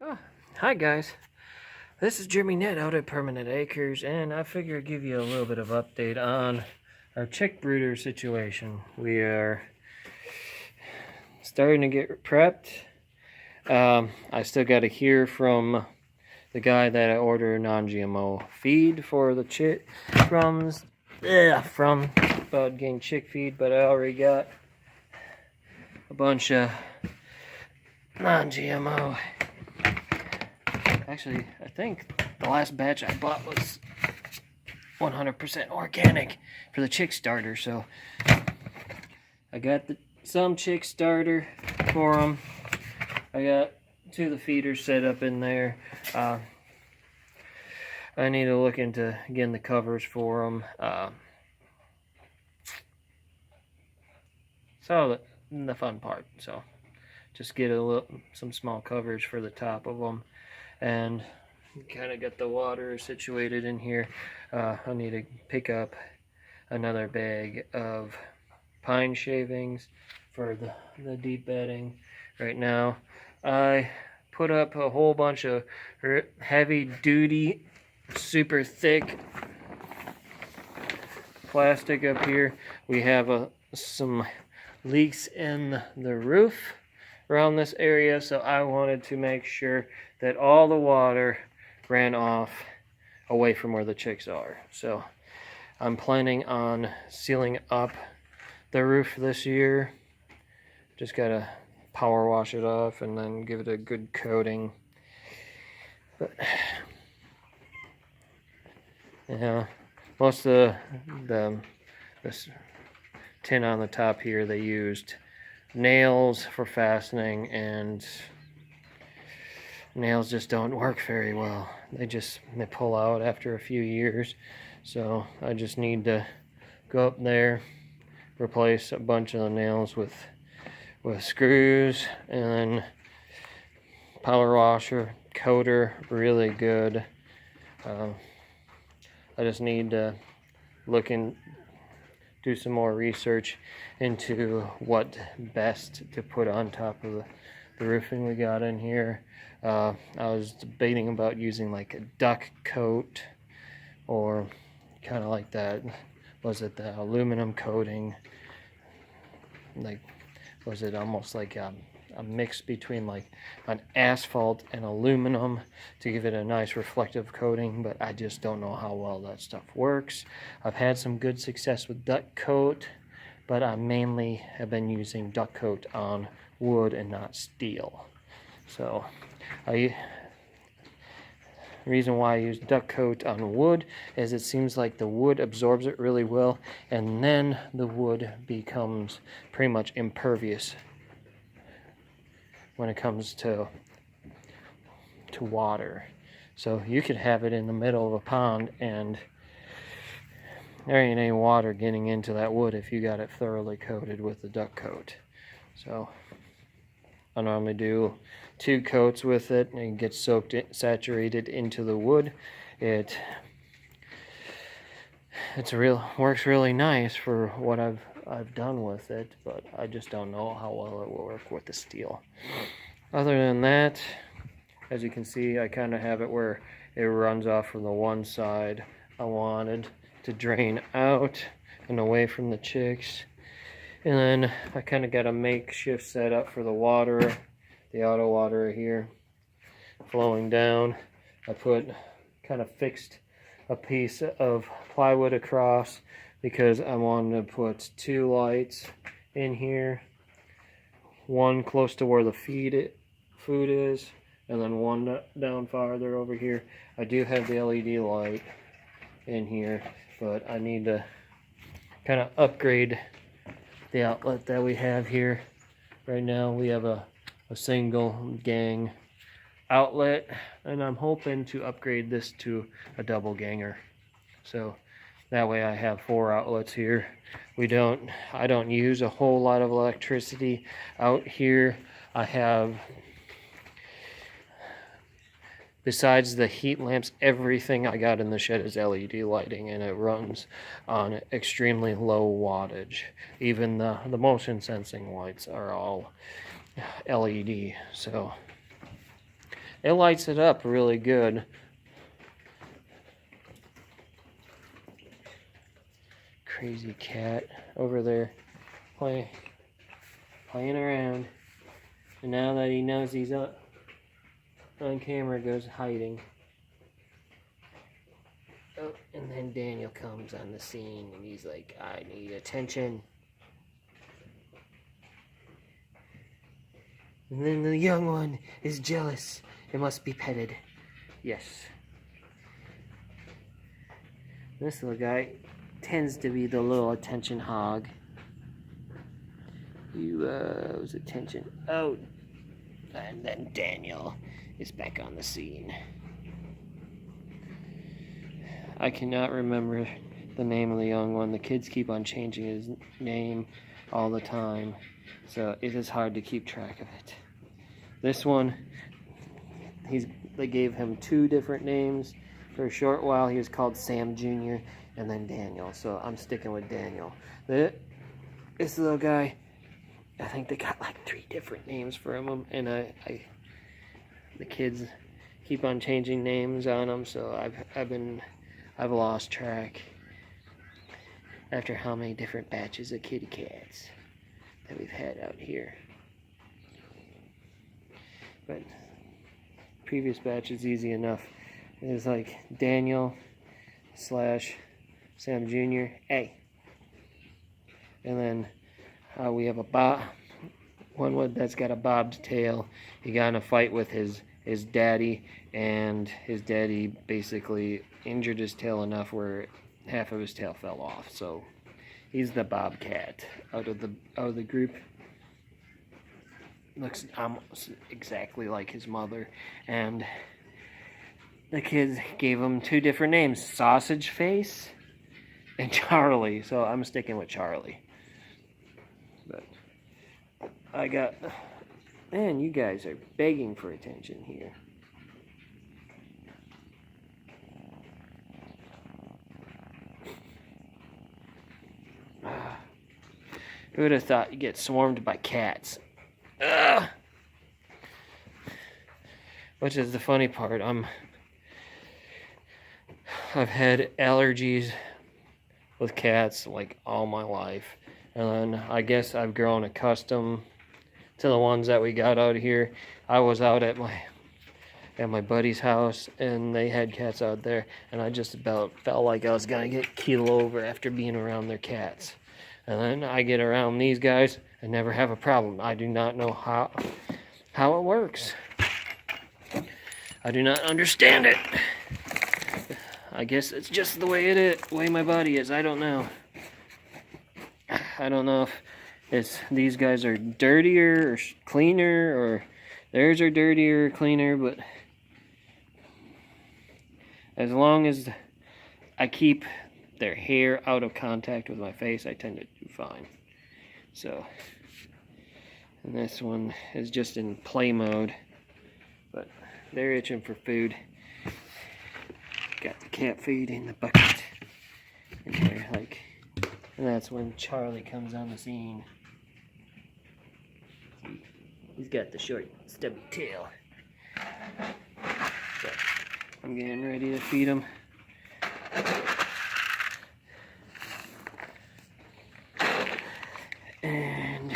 Oh, hi guys. This is Jimmy Net out at Permanent Acres, and I figure I'd give you a little bit of update on our chick brooder situation. We are starting to get prepped. I still got to hear from the guy that I ordered non-GMO feed for the chick from Bud Gang Chick Feed, but I already got a bunch of non-GMO. Actually, I think the last batch I bought was 100% organic for the chick starter, so I got some chick starter for them. I got 2 of the feeders set up in there. I need to look into getting the covers for them. So the fun part. So just get some small covers for the top of them, and kind of get the water situated in here. I need to pick up another bag of pine shavings for the deep bedding. Right now I put up a whole bunch of heavy duty, super thick plastic up here. We have some leaks in the roof around this area, so I wanted to make sure that all the water ran off away from where the chicks are. So I'm planning on sealing up the roof this year. Just gotta power wash it off and then give it a good coating. But yeah, most of this tin on the top here, they used nails for fastening, and nails just don't work very well. They pull out after a few years. So I just need to go up there, replace a bunch of the nails with screws, and then power washer, coater really good. I just need to do some more research into what best to put on top of the roofing we got in here. I was debating about using like a duck coat, or kind of like that, was it the aluminum coating, like, was it almost like a mix between like an asphalt and aluminum to give it a nice reflective coating, but I just don't know how well that stuff works. I've had some good success with duck coat, but I mainly have been using duck coat on wood and not steel. So the reason why I use duck coat on wood is it seems like the wood absorbs it really well, and then the wood becomes pretty much impervious when it comes to water. So you could have it in the middle of a pond and there ain't any water getting into that wood if you got it thoroughly coated with the duck coat. So I normally do 2 coats with it, and it gets saturated into the wood. It's works really nice for what I've done with it, but I just don't know how well it will work with the steel. Other than that, as you can see, I kind of have it where it runs off from the one side. I wanted to drain out and away from the chicks. And then I kind of got a makeshift setup for the water, the auto water here flowing down. I kind of fixed a piece of plywood across because I wanted to put 2 lights in here. One close to where the food is, and then one down farther over here. I do have the LED light in here, but I need to kind of upgrade the outlet that we have here. Right now we have a single gang outlet, and I'm hoping to upgrade this to a double ganger, so that way I have 4 outlets here. I don't use a whole lot of electricity out here. I have, besides the heat lamps, everything I got in the shed is LED lighting, and it runs on extremely low wattage. Even the motion sensing lights are all LED. So it lights it up really good. Crazy cat over there playing around. And now that he knows he's on camera, goes hiding. Oh, and then Daniel comes on the scene and he's like, I need attention. And then the young one is jealous. It must be petted. Yes. This little guy tends to be the little attention hog. Was attention. Oh. And then Daniel is back on the scene. I cannot remember the name of the young one. The kids keep on changing his name all the time, so it is hard to keep track of it. This one, they gave him 2 different names. For a short while, he was called Sam Jr. and then Daniel, so I'm sticking with Daniel. This little guy, I think they got like 3 different names for him, and the kids keep on changing names on him, so I've lost track after how many different batches of kitty cats that we've had out here. But previous batch is easy enough. It was like Daniel / Sam Jr. Hey. And then we have one that's got a bobbed tail. He got in a fight with his daddy, and his daddy basically injured his tail enough where half of his tail fell off. So he's the bobcat out of the group. Looks almost exactly like his mother, and the kids gave him 2 different names, Sausage Face and Charlie, so I'm sticking with Charlie. But man, you guys are begging for attention here. Who would have thought you'd get swarmed by cats? Ugh. Which is the funny part. I've had allergies with cats like all my life, and then I guess I've grown accustomed to the ones that we got out here. I was out at my buddy's house, and they had cats out there, and I just about felt like I was gonna get keeled over after being around their cats. And then I get around these guys and never have a problem. I do not know how it works. I do not understand it. I guess it's just the way the way my body is. I don't know. I don't know if these guys are dirtier or cleaner, or theirs are dirtier or cleaner, but as long as I keep their hair out of contact with my face, I tend to do fine. So, and this one is just in play mode, but they're itching for food. Got the cat food in the bucket, and they're like, and that's when Charlie comes on the scene. He's got the short, stubby tail. So, I'm getting ready to feed him. And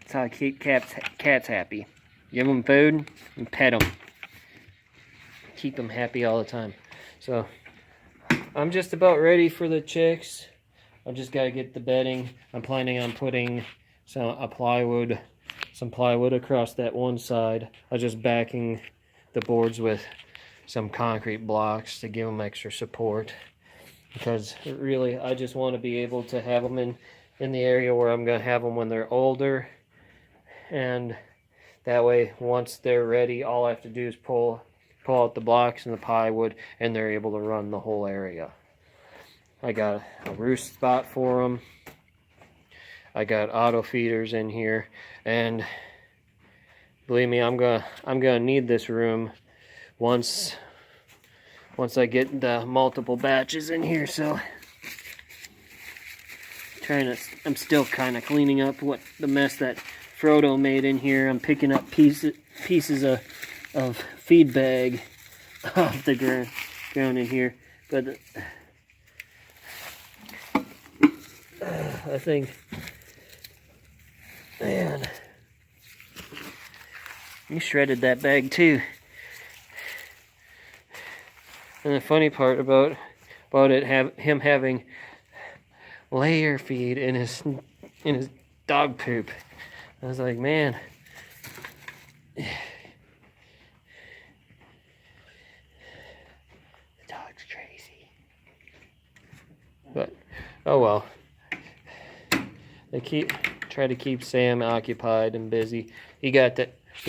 that's how I keep cats happy. Give them food and pet them. Keep them happy all the time. So I'm just about ready for the chicks. I just got to get the bedding. I'm planning on putting some plywood across that one side. I'm just backing the boards with some concrete blocks to give them extra support, because really I just want to be able to have them in the area where I'm going to have them when they're older, and that way once they're ready, all I have to do is pull out the blocks and the plywood, and they're able to run the whole area. I got a roost spot for them. I got auto feeders in here, and believe me, I'm gonna need this room once I get the multiple batches in here. So I'm still kind of cleaning up the mess that Frodo made in here. I'm picking up pieces of feed bag off the ground in here. But I think, man, you shredded that bag too. And the funny part about it, him having layer feed in his dog poop. I was like, man, the dog's crazy. But oh well. They try to keep Sam occupied and busy. He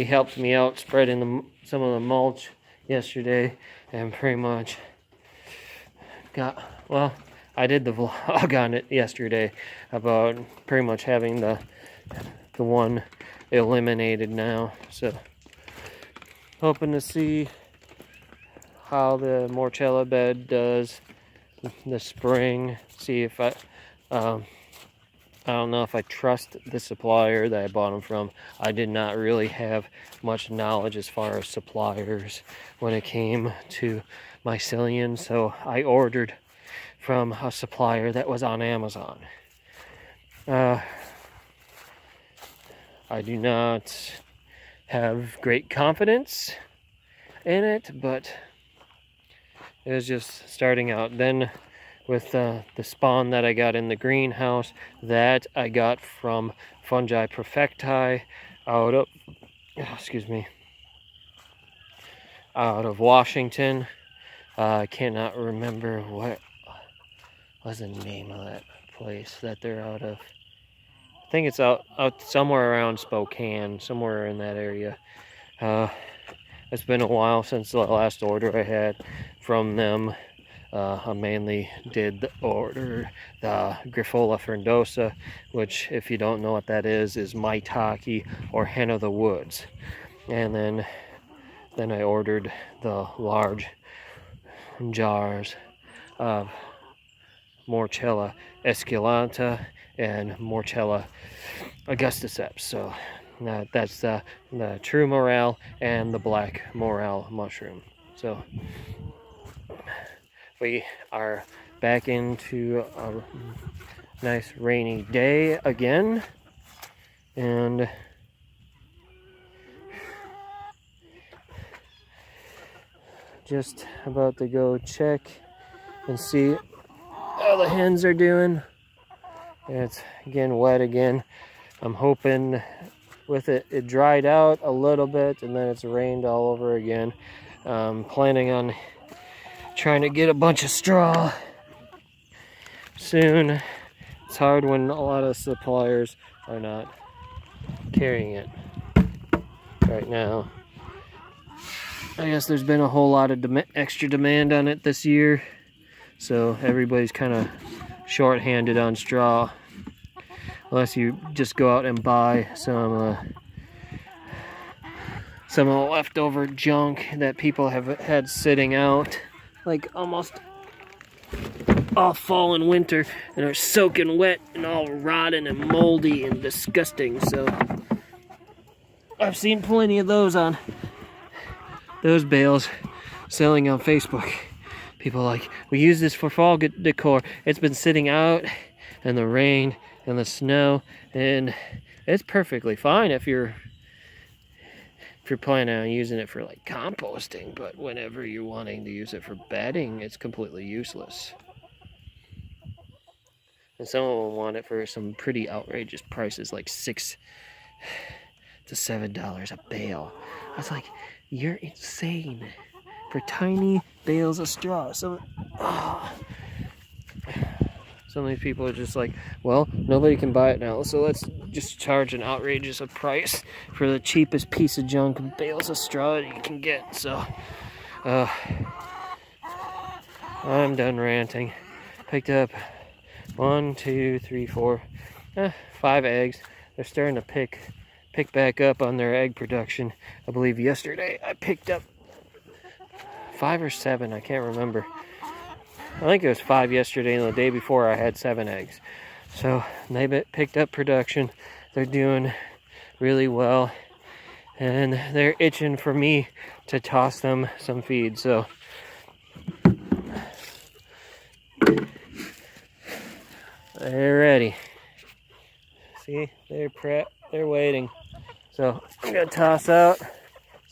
helped me out spreading some of the mulch yesterday, and pretty much I did the vlog on it yesterday about pretty much having the one eliminated now. So hoping to see how the Morchella bed does this spring. See if I don't know if I trust the supplier that I bought them from. I did not really have much knowledge as far as suppliers when it came to mycelium, so I ordered from a supplier that was on Amazon. I do not have great confidence in it, but it was just starting out. Then with the spawn that I got in the greenhouse, that I got from Fungi Perfecti out of Washington. I cannot remember what was the name of that place that they're out of. I think it's out somewhere around Spokane, somewhere in that area. It's been a while since the last order I had from them. I mainly did order the Grifola frondosa, which, if you don't know what that is maitake or hen of the woods. And then I ordered the large jars of Morchella esculenta and Morchella augusticeps. So that's the true morel and the black morel mushroom. So we are back into a nice rainy day again, and just about to go check and see how the hens are doing. It's again wet again. I'm hoping with it dried out a little bit and then it's rained all over again. Planning on trying to get a bunch of straw soon. It's hard when a lot of suppliers are not carrying it right now. I guess there's been a whole lot of extra demand on it this year, so everybody's kind of short-handed on straw, unless you just go out and buy some of the leftover junk that people have had sitting out like almost all fall and winter and are soaking wet and all rotten and moldy and disgusting. So I've seen plenty of those bales selling on Facebook. People are like, we use this for fall decor. It's been sitting out in the rain and the snow, and it's perfectly fine if you're planning on using it for like composting, but whenever you're wanting to use it for bedding, it's completely useless. And some of them want it for some pretty outrageous prices, like $6 to $7 a bale. I was like, you're insane for tiny bales of straw. Some of these people are just like, well, nobody can buy it now, so let's just charge an outrageous price for the cheapest piece of junk bales of straw that you can get. So I'm done ranting. Picked up 5 eggs. They're starting to pick back up on their egg production. I believe yesterday I picked up 5 or 7, I can't remember. I think it was 5 yesterday, and the day before I had 7 eggs. So they picked up production. They're doing really well, and they're itching for me to toss them some feed. So they're ready. See, they're waiting. So I'm gonna toss out.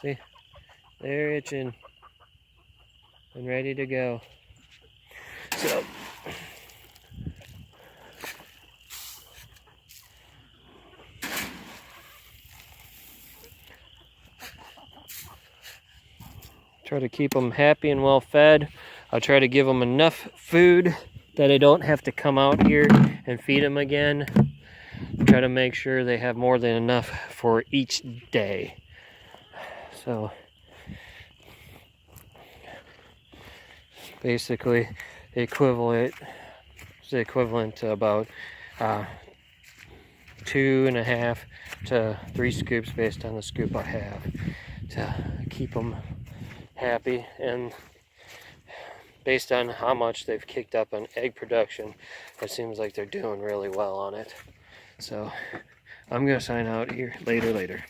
See, they're itching and ready to go. So try to keep them happy and well fed. I'll try to give them enough food that I don't have to come out here and feed them again. Try to make sure they have more than enough for each day. So basically the equivalent to about 2.5 to 3 scoops based on the scoop I have to keep them happy. And based on how much they've kicked up on egg production, it seems like they're doing really well on it. So I'm gonna sign out here later.